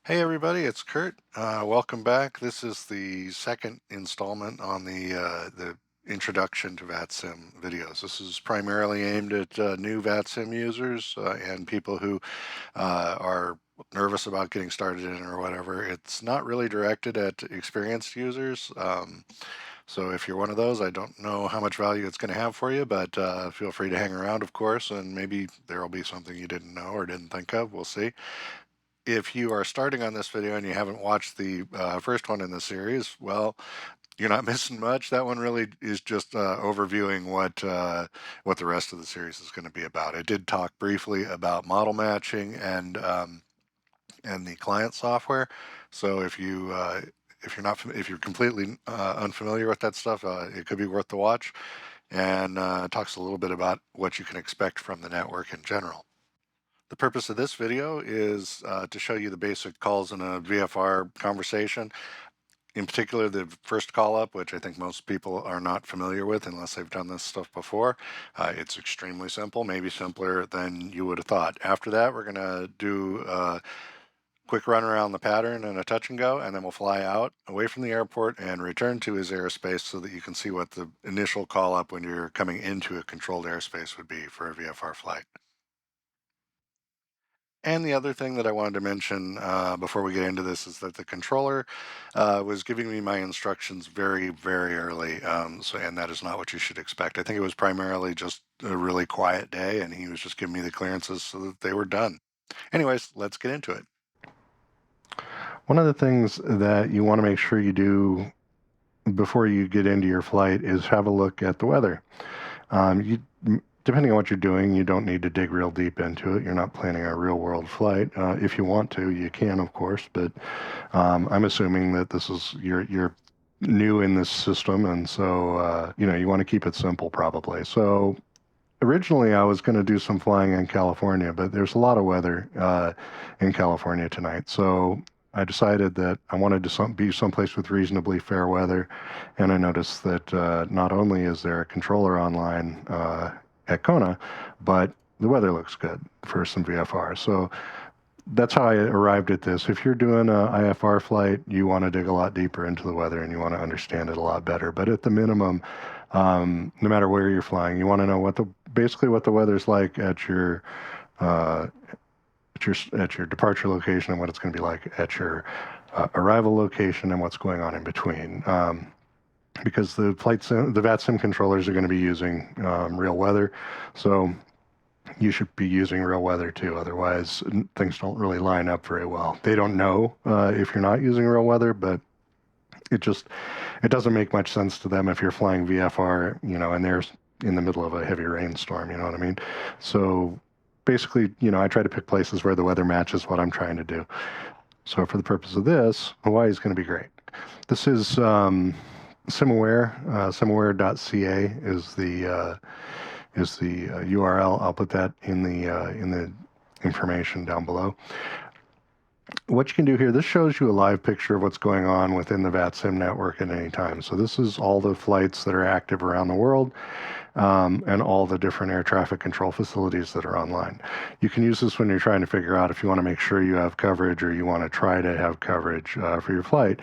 Hey everybody, it's Kurt. Welcome back. This is the second installment on the introduction to Vatsim videos. This is primarily aimed at new Vatsim users and people who are nervous about getting started in or whatever. It's not really directed at experienced users. So if you're one of those, I don't know how much value it's going to have for you, but feel free to hang around, of course, and maybe there will be something you didn't know or didn't think of. We'll see. If you are starting on this video and you haven't watched the first one in the series, well, you're not missing much. That one really is just overviewing what the rest of the series is going to be about. I did talk briefly about model matching and the client software. So if you're completely unfamiliar with that stuff, it could be worth the watch. And talks a little bit about what you can expect from the network in general. The purpose of this video is to show you the basic calls in a VFR conversation. In particular, the first call up, which I think most people are not familiar with unless they've done this stuff before. It's extremely simple, maybe simpler than you would have thought. After that, we're going to do a quick run around the pattern and a touch and go, and then we'll fly out away from the airport and return to his airspace so that you can see what the initial call up when you're coming into a controlled airspace would be for a VFR flight. And the other thing that I wanted to mention before we get into this is that the controller was giving me my instructions very, very early. And that is not what you should expect. I think it was primarily just a really quiet day, and he was just giving me the clearances so that they were done. Anyways, let's get into it. One of the things that you want to make sure you do before you get into your flight is have a look at the weather. Depending on what you're doing, you don't need to dig real deep into it. You're not planning a real world flight. If you want to, you can, of course, but I'm assuming that this is you're new in this system, and so you want to keep it simple, probably. So originally, I was going to do some flying in California, but there's a lot of weather in California tonight, so I decided that I wanted to be someplace with reasonably fair weather, and I noticed that not only is there a controller online at Kona, but the weather looks good for some VFR. So that's how I arrived at this. If you're doing a IFR flight, you want to dig a lot deeper into the weather and you want to understand it a lot better. But at the minimum, no matter where you're flying, you want to know basically what the weather's like at your departure location and what it's going to be like at your arrival location and what's going on in between. Because the VATSIM controllers are going to be using real weather, so you should be using real weather too. Otherwise, things don't really line up very well. They don't know if you're not using real weather, but it doesn't make much sense to them if you're flying VFR, and they're in the middle of a heavy rainstorm. You know what I mean? So basically, I try to pick places where the weather matches what I'm trying to do. So for the purpose of this, Hawaii is going to be great. This is Simaware. Simaware.ca is the URL. I'll put that in the information down below. What you can do here, this shows you a live picture of what's going on within the VATSIM network at any time. So this is all the flights that are active around the world and all the different air traffic control facilities that are online. You can use this when you're trying to figure out if you want to make sure you have coverage or you want to try to have coverage for your flight.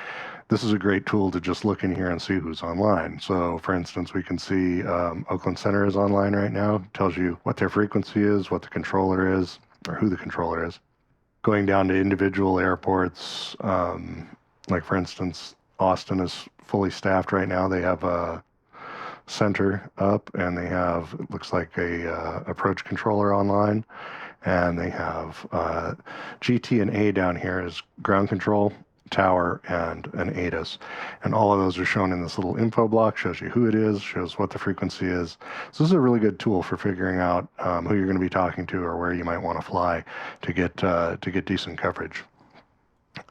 This is a great tool to just look in here and see who's online. So for instance, we can see Oakland Center is online right now. It tells you what their frequency is, what the controller is, or who the controller is. Going down to individual airports, like for instance, Austin is fully staffed right now. They have a center up and they have, it looks like a approach controller online, and they have GT and A down here is ground control, tower, and an ATIS. And all of those are shown in this little info block, shows you who it is, shows what the frequency is. So this is a really good tool for figuring out who you're going to be talking to or where you might want to fly to get decent coverage.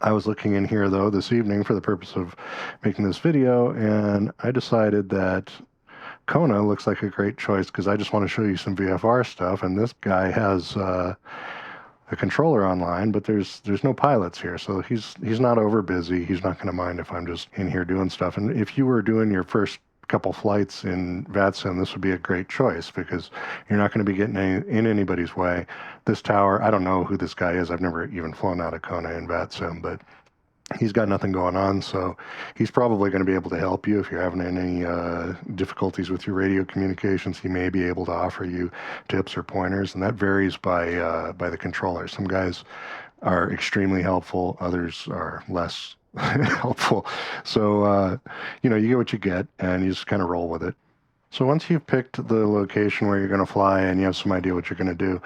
I was looking in here though this evening for the purpose of making this video, and I decided that Kona looks like a great choice because I just want to show you some VFR stuff, and this guy has a controller online, but there's no pilots here, so he's not over busy. He's not going to mind if I'm just in here doing stuff. And if you were doing your first couple flights in Vatsim, this would be a great choice because you're not going to be getting in anybody's way. This tower, I don't know who this guy is. I've never even flown out of Kona in Vatsim, but he's got nothing going on, so he's probably going to be able to help you if you're having any difficulties with your radio communications. He may be able to offer you tips or pointers, and that varies by the controller. Some guys are extremely helpful, others are less helpful. So you get what you get, and you just kind of roll with it. So once you've picked the location where you're going to fly and you have some idea what you're going to do,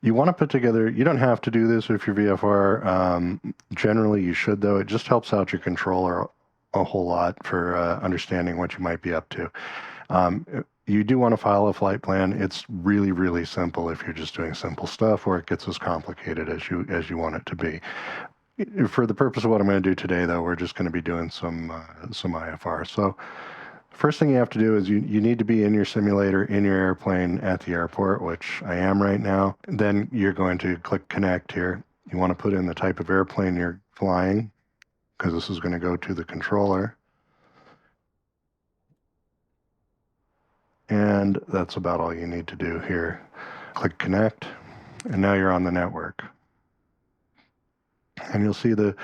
you want to put together, you don't have to do this if you're VFR. Generally, you should, though. It just helps out your controller a whole lot for understanding what you might be up to. You do want to file a flight plan. It's really, really simple if you're just doing simple stuff, or it gets as complicated as you want it to be. For the purpose of what I'm going to do today, though, we're just going to be doing some IFR. So first thing you have to do is you need to be in your simulator, in your airplane at the airport, which I am right now. Then you're going to click connect here. You want to put in the type of airplane you're flying, because this is going to go to the controller. And that's about all you need to do here. Click connect, and now you're on the network. And you'll see the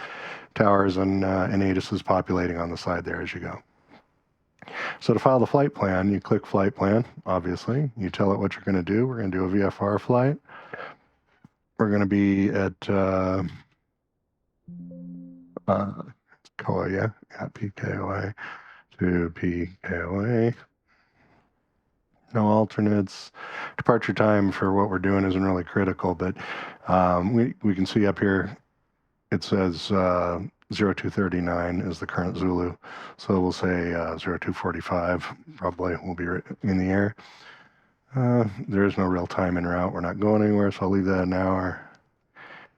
towers and ATIS populating on the side there as you go. So to file the flight plan, you click flight plan, obviously. You tell it what you're going to do. We're going to do a VFR flight. We're going to be at KOA, yeah, at PKOA to PKOA. No alternates. Departure time for what we're doing isn't really critical, but we can see up here it says 0239 is the current Zulu. So we'll say 0245 probably will be in the air. There is no real time en route. We're not going anywhere, so I'll leave that an hour.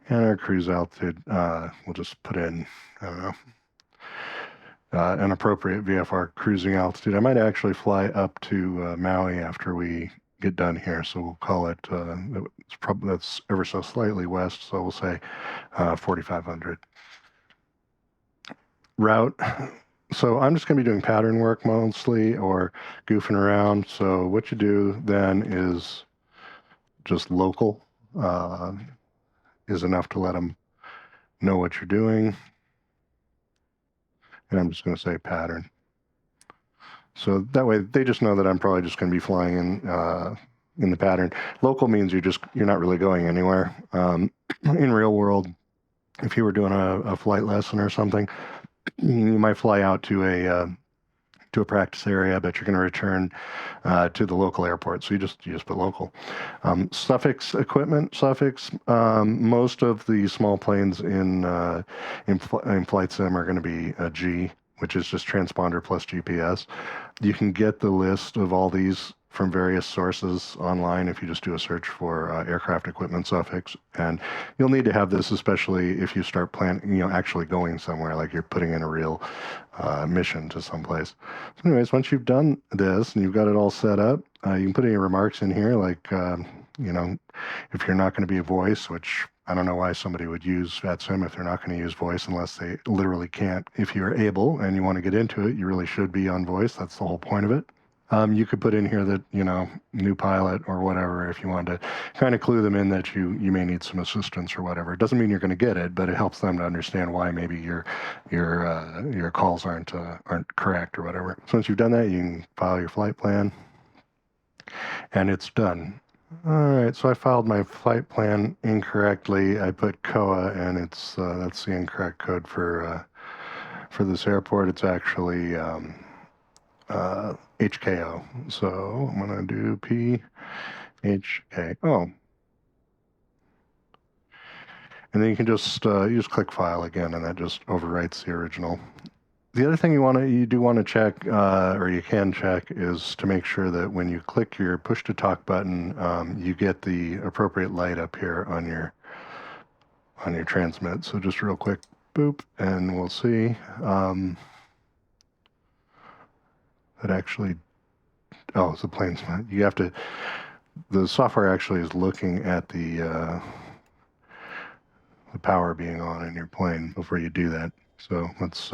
And our cruise altitude, we'll just put in, I don't know, an appropriate VFR cruising altitude. I might actually fly up to Maui after we get done here, so we'll call it, that's ever so slightly west, so we'll say 4,500. Route. So I'm just going to be doing pattern work mostly, or goofing around. So what you do then is just local is enough to let them know what you're doing. And I'm just going to say pattern. So that way they just know that I'm probably just going to be flying in the pattern. Local means you're not really going anywhere. In real world, if you were doing a flight lesson or something, you might fly out to a practice area, but you're going to return to the local airport. So you just put local. Suffix equipment. Most of the small planes in flight sim are going to be a G, which is just transponder plus GPS. You can get the list of all these from various sources online if you just do a search for aircraft equipment suffix. And you'll need to have this, especially if you start planning, actually going somewhere, like you're putting in a real mission to someplace. So anyways, once you've done this and you've got it all set up, you can put any remarks in here, like, if you're not going to be a voice, which I don't know why somebody would use Vatsim if they're not going to use voice unless they literally can't. If you're able and you want to get into it, you really should be on voice. That's the whole point of it. You could put in here that, new pilot or whatever, if you wanted to kind of clue them in that you may need some assistance or whatever. It doesn't mean you're going to get it, but it helps them to understand why maybe your calls aren't correct or whatever. So once you've done that, you can file your flight plan, and it's done. All right, so I filed my flight plan incorrectly. I put KOA, and that's the incorrect code for this airport. It's actually HKO. So I'm going to do PHKO. And then you can just click file again, and that just overwrites the original. The other thing you do want to check, or you can check, is to make sure that when you click your push to talk button, you get the appropriate light up here on your transmit. So just real quick, boop, and we'll see. That actually, it's the plane's. You have to. The software actually is looking at the power being on in your plane before you do that. So let's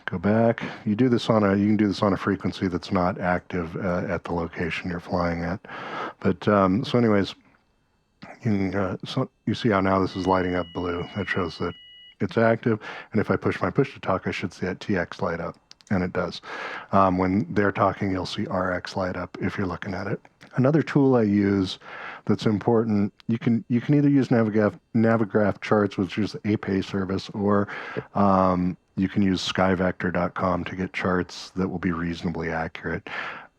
Go back. You do this on you can do this on a frequency that's not active at the location you're flying at. But so anyways, so you see how now this is lighting up blue. That shows that it's active. And if I push my push to talk, I should see that TX light up, and it does. When they're talking, you'll see RX light up if you're looking at it. Another tool I use that's important, you can either use Navigraph charts, which is a pay service, or you can use skyvector.com to get charts that will be reasonably accurate.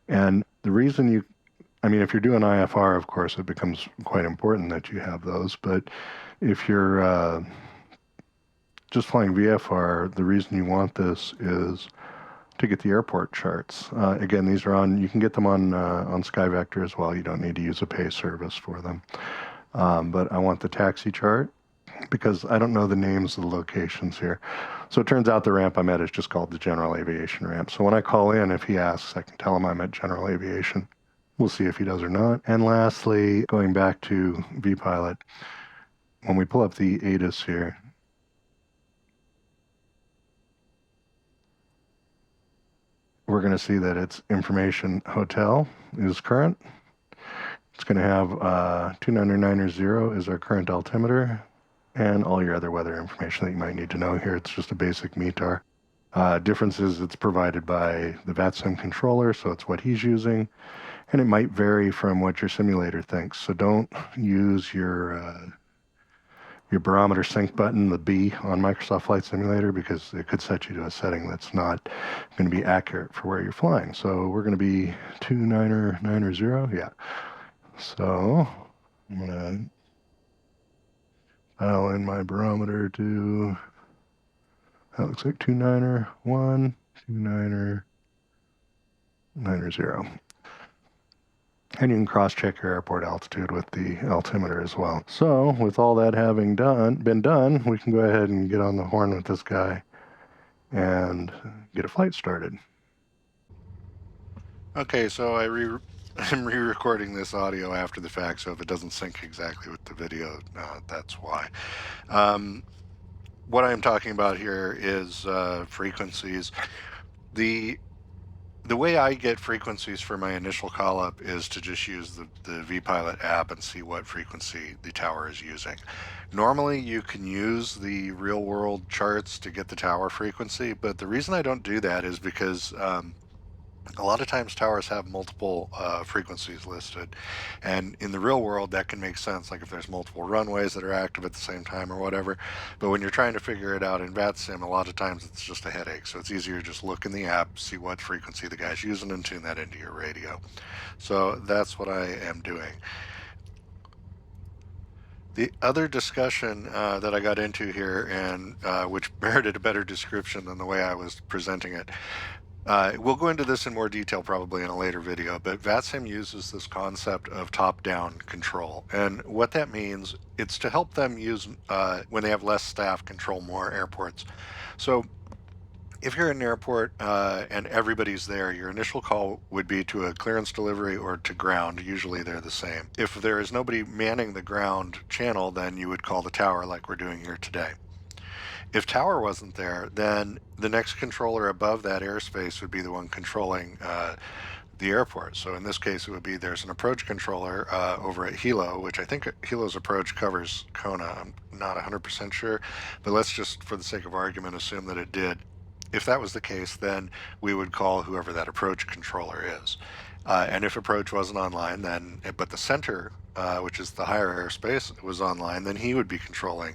And the reason if you're doing IFR, of course, it becomes quite important that you have those. But if you're just flying VFR, the reason you want this is to get the airport charts. Again, these are you can get them on SkyVector as well. You don't need to use a pay service for them. But I want the taxi chart because I don't know the names of the locations here. So it turns out the ramp I'm at is just called the General Aviation ramp. So when I call in, if he asks, I can tell him I'm at General Aviation. We'll see if he does or not. And lastly, going back to Vpilot, when we pull up the ATIS here, we're going to see that its information hotel is current. It's going to have 299.0 is our current altimeter, and all your other weather information that you might need to know here. It's just a basic METAR. Difference is it's provided by the Vatsim controller, so it's what he's using, and it might vary from what your simulator thinks. So don't use your barometer sync button, the B on Microsoft Flight Simulator, because it could set you to a setting that's not going to be accurate for where you're flying. So we're going to be 299.0, yeah. So I'm going to dial in my barometer to, that looks like 291, 299.0. And you can cross-check your airport altitude with the altimeter as well. So with all that having been done, we can go ahead and get on the horn with this guy and get a flight started. Okay, so I'm re-recording this audio after the fact, so if it doesn't sync exactly with the video, that's why. What I'm talking about here is frequencies. The way I get frequencies for my initial call up is to just use the Vpilot app and see what frequency the tower is using. Normally you can use the real world charts to get the tower frequency, but the reason I don't do that is because a lot of times towers have multiple frequencies listed, and in the real world that can make sense, like if there's multiple runways that are active at the same time or whatever. But when you're trying to figure it out in Vatsim, a lot of times it's just a headache. So it's easier to just look in the app, see what frequency the guy's using, and tune that into your radio. So that's what I am doing. The other discussion that I got into here, and which merited a better description than the way I was presenting it, we'll go into this in more detail probably in a later video, but Vatsim uses this concept of top-down control. And what that means, it's to help them use, when they have less staff, control more airports. So if you're in an airport and everybody's there, your initial call would be to a clearance delivery or to ground. Usually they're the same. If there is nobody manning the ground channel, then you would call the tower like we're doing here today. If tower wasn't there, then the next controller above that airspace would be the one controlling the airport. So in this case, it would be there's an approach controller over at Hilo, which I think Hilo's approach covers Kona. I'm not 100% sure, but let's just, for the sake of argument, assume that it did. If that was the case, then we would call whoever that approach controller is. And if approach wasn't online, then, but the center, which is the higher airspace, was online, then he would be controlling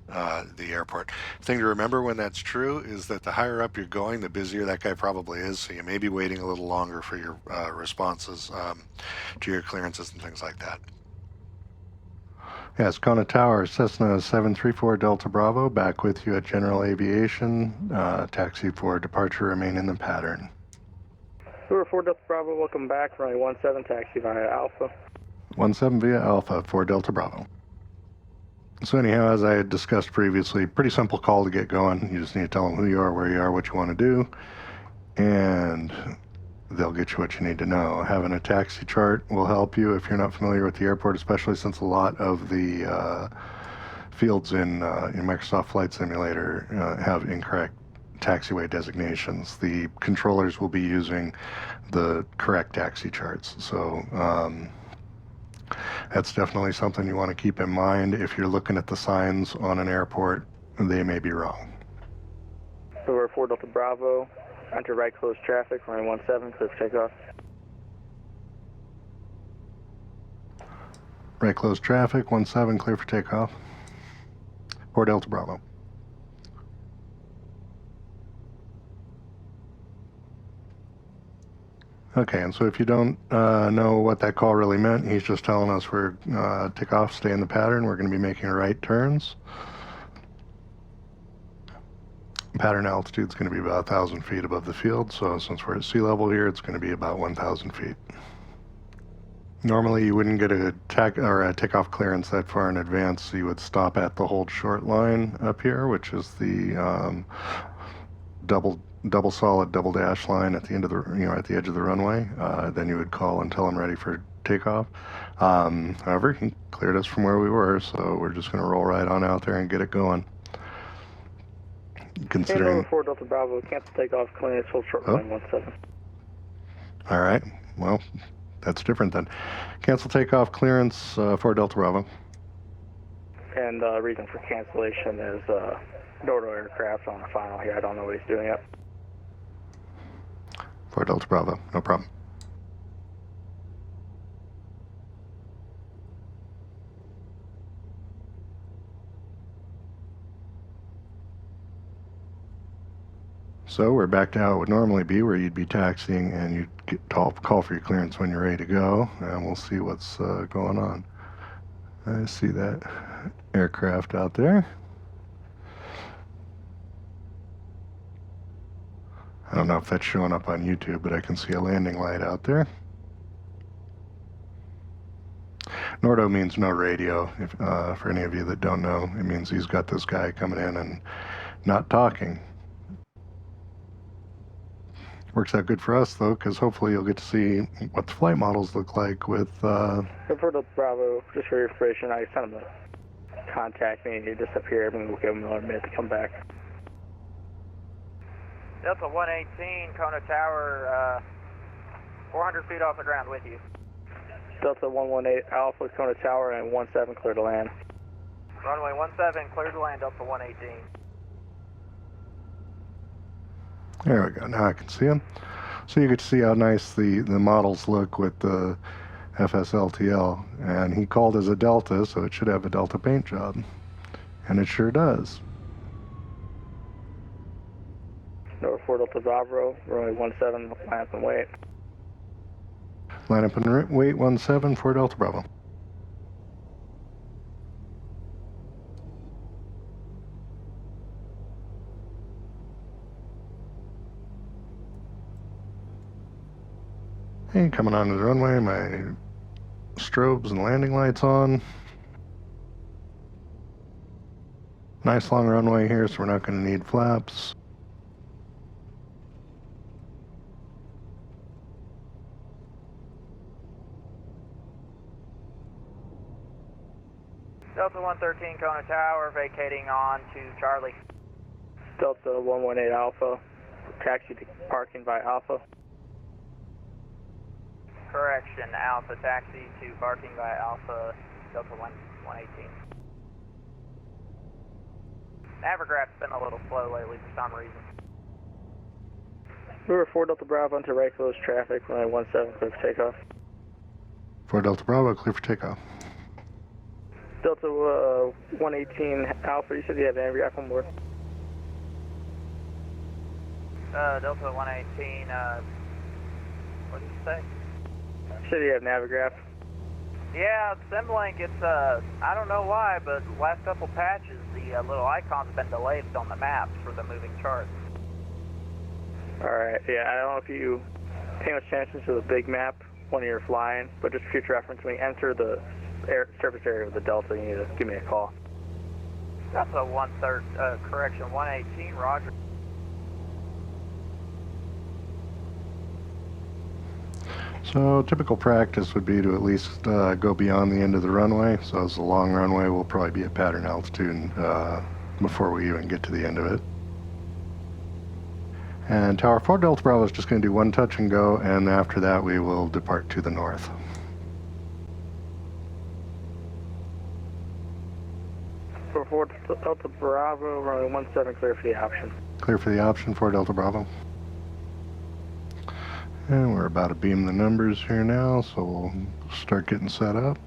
the airport. The thing to remember when that's true is that the higher up you're going, the busier that guy probably is, so you may be waiting a little longer for your responses to your clearances and things like that. Yes, Kona Tower, Cessna 734 Delta Bravo, back with you at General Aviation. Taxi for departure, remain in the pattern. 4 Delta Bravo, welcome back, runway 17, taxi via Alpha. 17 via Alpha, 4 Delta Bravo. So anyhow, as I had discussed previously, pretty simple call to get going. You just need to tell them who you are, where you are, what you want to do, and they'll get you what you need to know. Having a taxi chart will help you if you're not familiar with the airport, especially since a lot of the fields in Microsoft Flight Simulator have incorrect taxiway designations. The controllers will be using the correct taxi charts. So that's definitely something you want to keep in mind. If you're looking at the signs on an airport, they may be wrong. Over 4 Delta Bravo, enter right close traffic, runway 17, clear for takeoff. Right close traffic, 17, clear for takeoff. 4 Delta Bravo. Okay, and so if you don't know what that call really meant, he's just telling us we're take off, stay in the pattern. We're going to be making right turns. Pattern altitude is going to be about 1,000 feet above the field, so since we're at sea level here, it's going to be about 1,000 feet. Normally, you wouldn't get a takeoff clearance that far in advance. So you would stop at the hold short line up here, which is the double solid double dash line at the end of the at the edge of the runway. Then you would call and tell him ready for takeoff. However, he cleared us from where we were, so we're just going to roll right on out there and get it going. Considering 4 Delta Bravo, cancel takeoff, clearance, hold short line 17. All right, well, that's different then. Cancel takeoff clearance, 4 Delta Bravo. And reason for cancellation is Dordo aircraft on the final here. I don't know what he's doing yet. 4 Delta Bravo, no problem. So we're back to how it would normally be, where you'd be taxiing and you'd call for your clearance when you're ready to go, and we'll see what's going on. I see that aircraft out there. I don't know if that's showing up on YouTube, but I can see a landing light out there. Nordo means no radio. If, for any of you that don't know, it means he's got this guy coming in and not talking. Works out good for us, though, because hopefully you'll get to see what the flight models look like with... Delta Bravo, just for your information, I sent him a contact me. He disappeared, and we'll give him another minute to come back. Delta 118, Kona Tower, 400 feet off the ground with you. Delta 118 Alpha, Kona Tower, and 17 clear to land. Runway 17, clear to land, Delta 118. There we go. Now I can see them. So you get to see how nice the models look with the FSLTL. And he called as a Delta, so it should have a Delta paint job. And it sure does. Number 4 Delta Bravo, runway 17, line up and wait. Line up and wait, 17, 4 Delta Bravo. Hey, coming onto the runway, my strobes and landing lights on. Nice long runway here, so we're not going to need flaps. Delta 113, Kona Tower, vacating on to Charlie. Delta 118 Alpha, taxi to parking by Alpha. Correction, Alpha taxi to parking by Alpha, Delta 118. Navigraph's been a little slow lately for some reason. Number 4 Delta Bravo into right close traffic, runway 17, clear for takeoff. 4 Delta Bravo, clear for takeoff. Delta 118 Alpha, you said you have Navigraph on board? Delta 118, what did you say? You said you have Navigraph. Yeah, Simlink, it's, I don't know why, but last couple patches, the little icon's been delayed on the maps for the moving charts. Alright, yeah, I don't know if you pay much attention to the big map when you're flying, but just for future reference, when you enter the surface area of the Delta, you need to give me a call. That's a 118, roger. So typical practice would be to at least go beyond the end of the runway. So it's a long runway, we'll probably be at pattern altitude before we even get to the end of it. And Tower 4 Delta Bravo is just going to do one touch and go, and after that we will depart to the north. For 4 Delta Bravo, runway 17, clear for the option. Clear for the option, 4 Delta Bravo. And we're about to beam the numbers here now, so we'll start getting set up.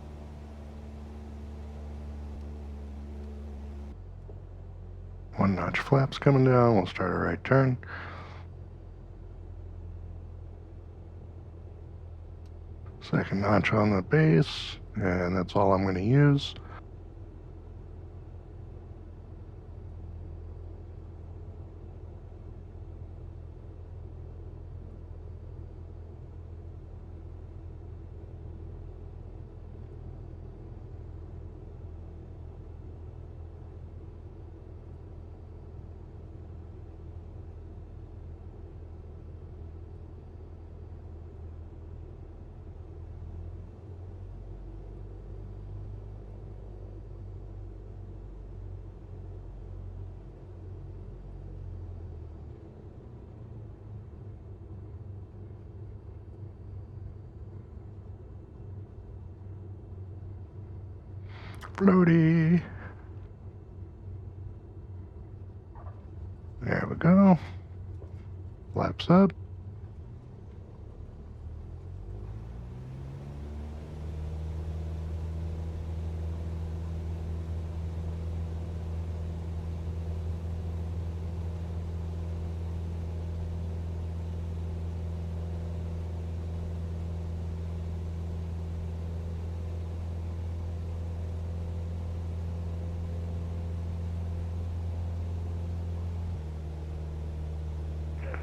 One notch flaps coming down, we'll start a right turn. Second notch on the base, and that's all I'm going to use. Floaty. There we go. Flaps up.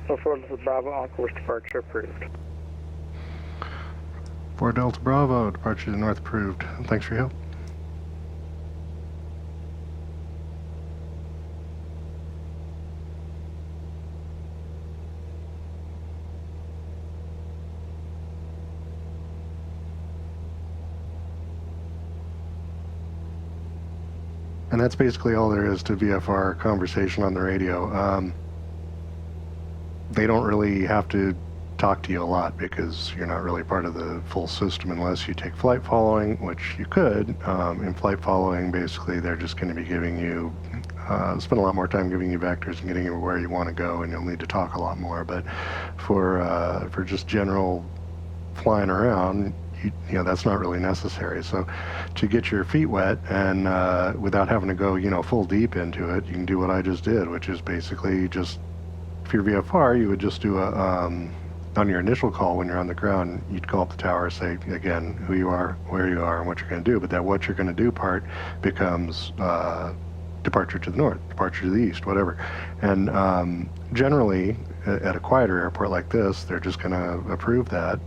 So 4 Delta Bravo, on course departure approved. 4 Delta Bravo, departure to north approved. Thanks for your help. And that's basically all there is to VFR conversation on the radio. They don't really have to talk to you a lot because you're not really part of the full system unless you take flight following, which you could. In flight following, basically, they're just going to be giving you, spend a lot more time giving you vectors and getting you where you want to go, and you'll need to talk a lot more. But for just general flying around, you know, that's not really necessary. So to get your feet wet and without having to go, you know, full deep into it, you can do what I just did, which is basically just, if you're VFR, you would just do a, on your initial call when you're on the ground, you'd call up the tower, say, again, who you are, where you are, and what you're going to do. But that what you're going to do part becomes departure to the north, departure to the east, whatever. And generally, at a quieter airport like this, they're just going to approve that.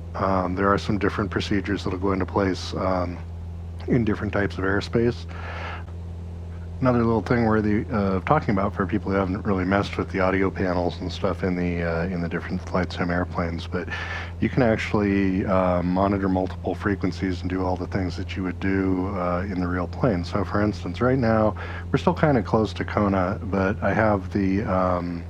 There are some different procedures that'll go into place in different types of airspace. Another little thing worthy of talking about for people who haven't really messed with the audio panels and stuff in the different flight sim airplanes, but you can actually monitor multiple frequencies and do all the things that you would do in the real plane. So, for instance, right now we're still kind of close to Kona, but I have the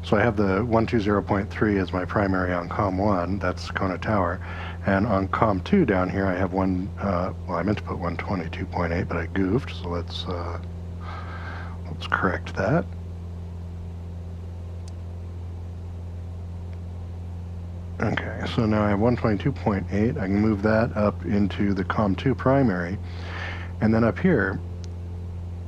so I have the 120.3 as my primary on COM 1. That's Kona Tower. And on COM 2 down here, I have one, well, I meant to put 122.8, but I goofed, so let's correct that. Okay, so now I have 122.8. I can move that up into the COM 2 primary. And then up here,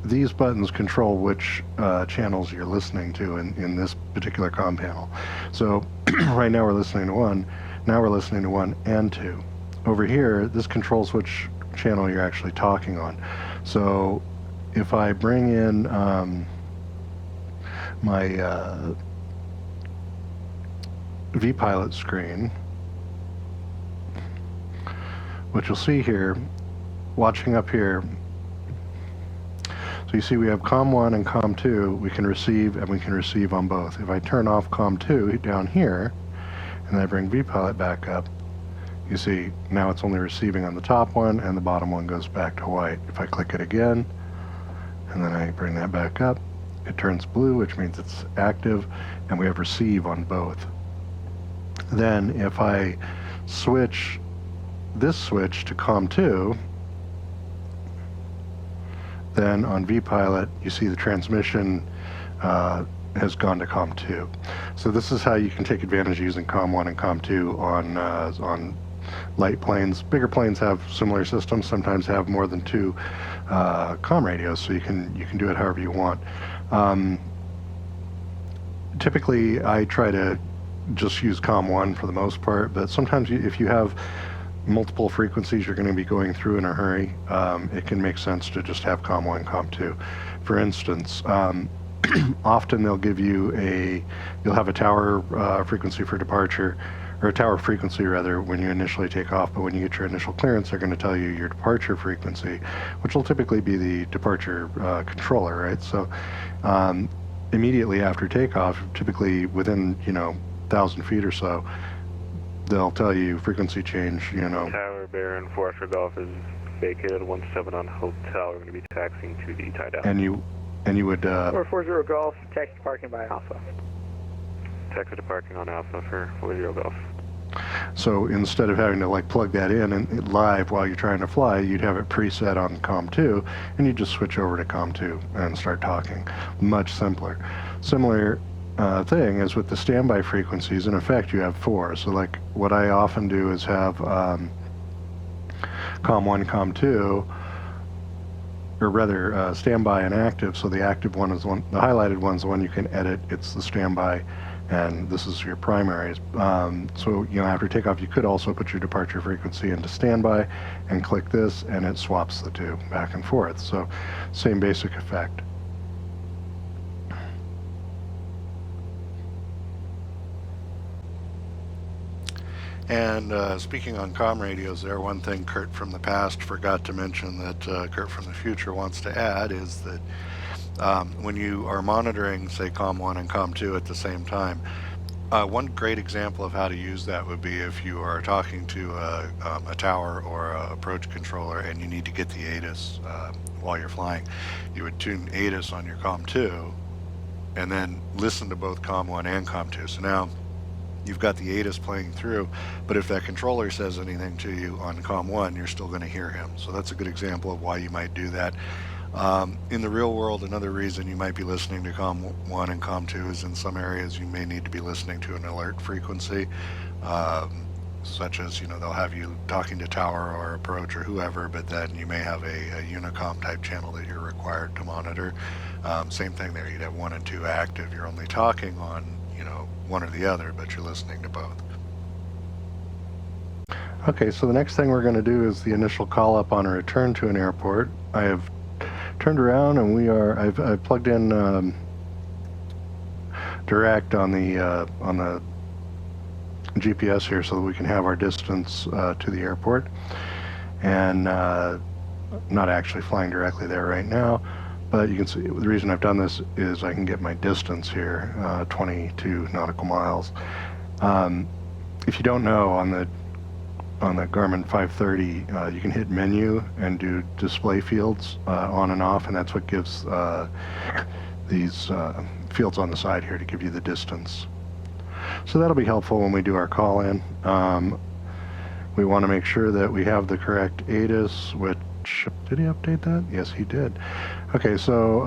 these buttons control which channels you're listening to in this particular COM panel. So right now we're listening to 1. Now we're listening to 1 and 2. Over here, this controls which channel you're actually talking on. So if I bring in my Vpilot screen, what you'll see here, watching up here, so you see we have COM 1 and COM 2, we can receive and we can receive on both. If I turn off COM 2 down here, and I bring Vpilot back up, you see now it's only receiving on the top one and the bottom one goes back to white. If I click it again, and then I bring that back up, it turns blue, which means it's active, and we have receive on both. Then if I switch this switch to COM2, then on Vpilot, you see the transmission has gone to COM2. So this is how you can take advantage of using COM1 and COM2 on light planes. Bigger planes have similar systems, sometimes have more than two COM radios, so you can do it however you want. Typically, I try to just use COM1 for the most part, but sometimes if you have multiple frequencies you're going to be going through in a hurry, it can make sense to just have COM1, COM2. For instance, often they'll give you you'll have a tower frequency for departure, or a tower frequency rather, when you initially take off, but when you get your initial clearance, they're going to tell you your departure frequency, which will typically be the departure controller, right? So immediately after takeoff, typically within 1,000 feet or so, they'll tell you frequency change, Tower Baron, Forester Golf is vacated, 17 on hotel, we're going to be taxiing to the tie down. And you would... Or 40 Golf, taxi parking by Alpha. Taxi to parking on Alpha for 40 Golf. So instead of having to like plug that in and live while you're trying to fly, you'd have it preset on COM2, and you just switch over to COM2 and start talking. Much simpler. Similar thing is with the standby frequencies. In effect, you have 4. So like what I often do is have COM1, COM2, or rather standby and active. So the active one is the highlighted one's the one you can edit. It's the standby, and this is your primaries. So after takeoff, you could also put your departure frequency into standby and click this, and it swaps the two back and forth. So same basic effect. And speaking on comm radios there, one thing Kurt from the past forgot to mention that Kurt from the future wants to add is that when you are monitoring, say, COM1 and COM2 at the same time, one great example of how to use that would be if you are talking to a tower or an approach controller and you need to get the ATIS while you're flying. You would tune ATIS on your COM2 and then listen to both COM1 and COM2. So now you've got the ATIS playing through, but if that controller says anything to you on COM1, you're still going to hear him. So that's a good example of why you might do that. In the real world, another reason you might be listening to COM1 and COM2 is in some areas you may need to be listening to an alert frequency, such as, they'll have you talking to tower or approach or whoever, but then you may have a Unicom type channel that you're required to monitor. Same thing there, you'd have 1 and 2 active. You're only talking on one or the other, but you're listening to both. Okay, so the next thing we're going to do is the initial call up on a return to an airport. I have turned around and I've plugged in direct on the GPS here so that we can have our distance to the airport, and not actually flying directly there right now. But you can see the reason I've done this is I can get my distance here, 22 nautical miles. If you don't know, on the Garmin 530, you can hit menu and do display fields on and off, and that's what gives these fields on the side here to give you the distance. So that'll be helpful when we do our call in. We want to make sure that we have the correct ATIS, which, did he update that? Yes, he did. Okay, so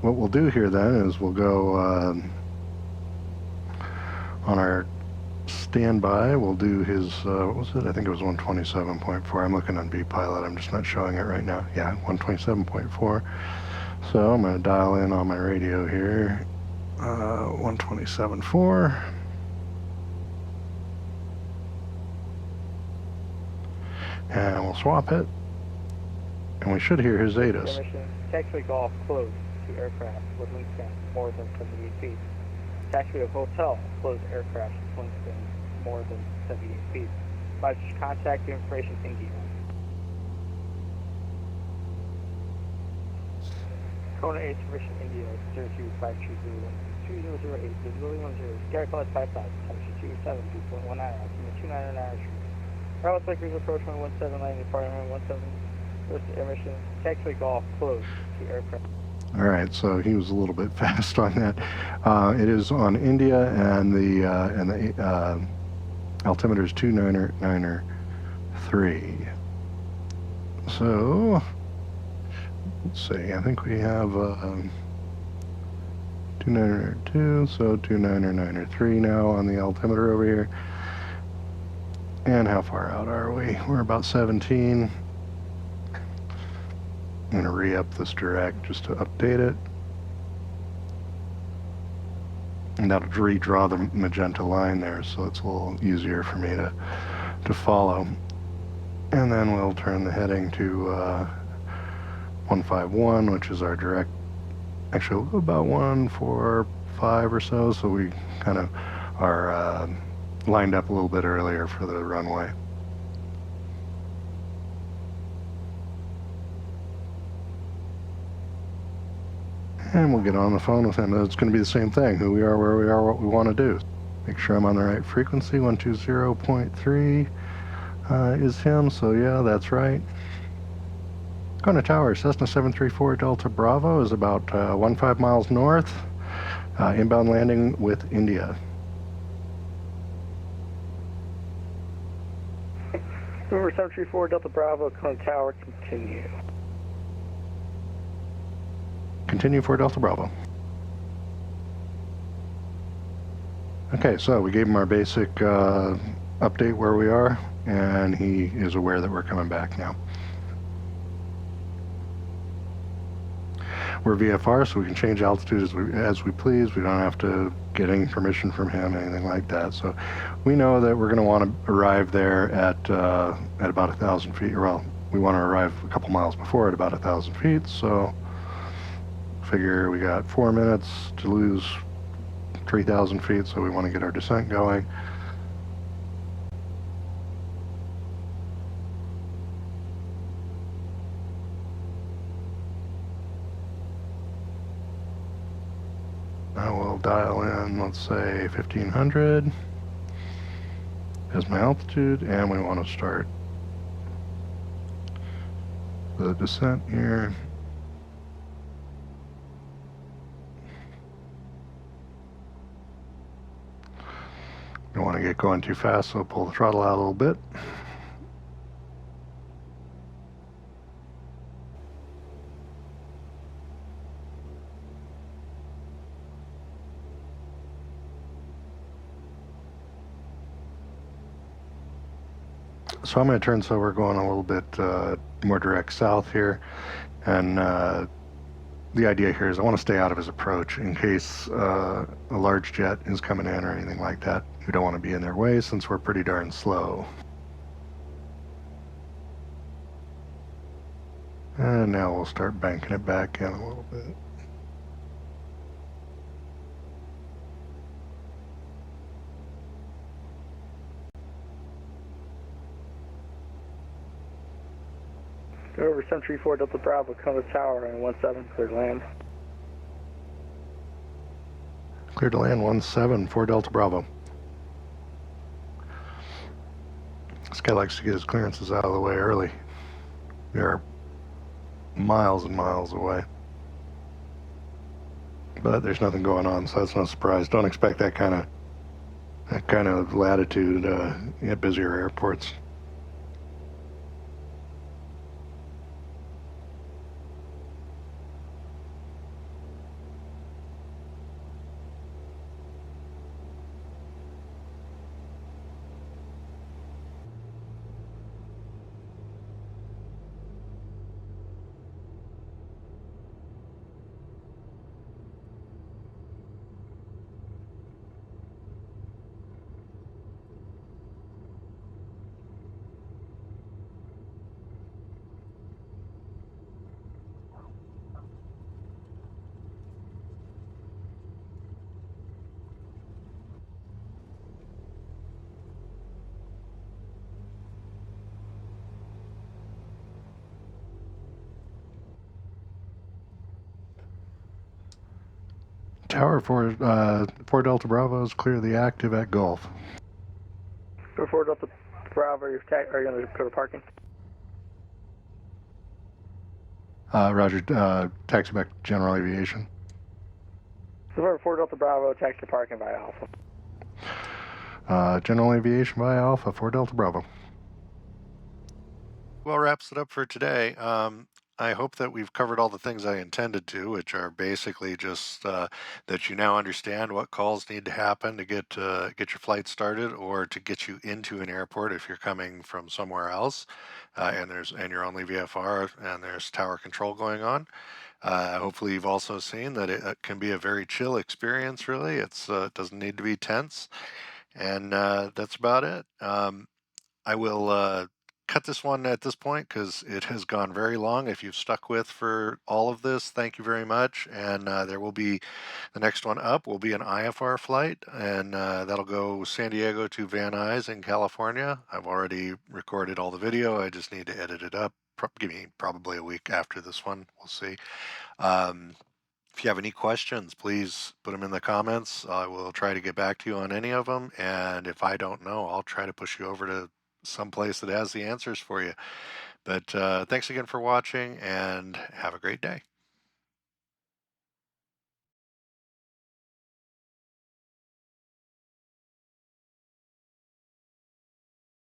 what we'll do here then is we'll go on our standby. We'll do his, what was it? I think it was 127.4. I'm looking on Vpilot. I'm just not showing it right now. Yeah, 127.4. So I'm going to dial in on my radio here. 127.4. And we'll swap it. And we should hear his ATIS. Taxiway Golf closed to aircraft with wingspan more than 78 feet. Taxiway of Hotel closed aircraft with wingspan more than 78 feet. By contact information India. Kona 8 permission India 02532008 visibility 10 Gary College 55 temperature 27 2.1 hours 29 hours. Pilot Lakers approach 117 landing department 17 emission taxiway Golf closed to aircraft. All right, so he was a little bit fast on that. It is on India, and the altimeter is 2993. So let's see. I think we have 2992, so 2993 now on the altimeter over here. And how far out are we? We're about 17. I'm going to re-up this direct just to update it. And that'll redraw the magenta line there, so it's a little easier for me to follow. And then we'll turn the heading to 151, which is our direct. Actually, we'll go about 145 or so, so we kind of are lined up a little bit earlier for the runway. And we'll get on the phone with him. It's going to be the same thing, who we are, where we are, what we want to do. Make sure I'm on the right frequency. 120.3 is him, so yeah, that's right. Going to tower, Cessna 734 Delta Bravo is about 15 miles north. Inbound landing with India. Over 734 Delta Bravo, Cone Tower, continue. Continue for Delta Bravo. Okay, so we gave him our basic update where we are, and he is aware that we're coming back now. We're VFR, so we can change altitude as we please. We don't have to get any permission from him, anything like that. So we know that we're going to want to arrive there at about 1,000 feet. Well, we want to arrive a couple miles before at about 1,000 feet. So figure we got 4 minutes to lose 3,000 feet, so we want to get our descent going. I will dial in, let's say 1,500 as my altitude, and we want to start the descent here. Don't want to get going too fast, so pull the throttle out a little bit. So I'm going to turn so we're going a little bit more direct south here, and the idea here is I want to stay out of his approach in case a large jet is coming in or anything like that. We don't want to be in their way since we're pretty darn slow. And now we'll start banking it back in a little bit. Over 734 Delta Bravo, Cone Tower, and 17, clear to land. Clear to land 17 for Delta Bravo. This guy likes to get his clearances out of the way early. We are miles and miles away. But there's nothing going on, so that's no surprise. Don't expect that kind of latitude at busier airports. Tower for Delta Bravo is clear the active at Gulf. 4 Delta Bravo, are you going to go to parking? Roger. Taxi back to General Aviation. Simaware 4 Delta Bravo, taxi to parking by Alpha. General Aviation by Alpha, 4 Delta Bravo. Well, wraps it up for today. I hope that we've covered all the things I intended to, which are basically just that you now understand what calls need to happen to get your flight started, or to get you into an airport if you're coming from somewhere else, and you're only VFR and there's tower control going on. Hopefully, you've also seen that it can be a very chill experience. Really, it doesn't need to be tense, and that's about it. I will cut this one at this point because it has gone very long. If you've stuck with for all of this, thank you very much. And there will be the next one up will be an IFR flight, and that'll go San Diego to Van Nuys in California. I've already recorded all the video. I just need to edit it up. Give me probably a week after this one. We'll see. If you have any questions, please put them in the comments. I will try to get back to you on any of them. And if I don't know, I'll try to push you over to someplace that has the answers for you. But thanks again for watching, and have a great day.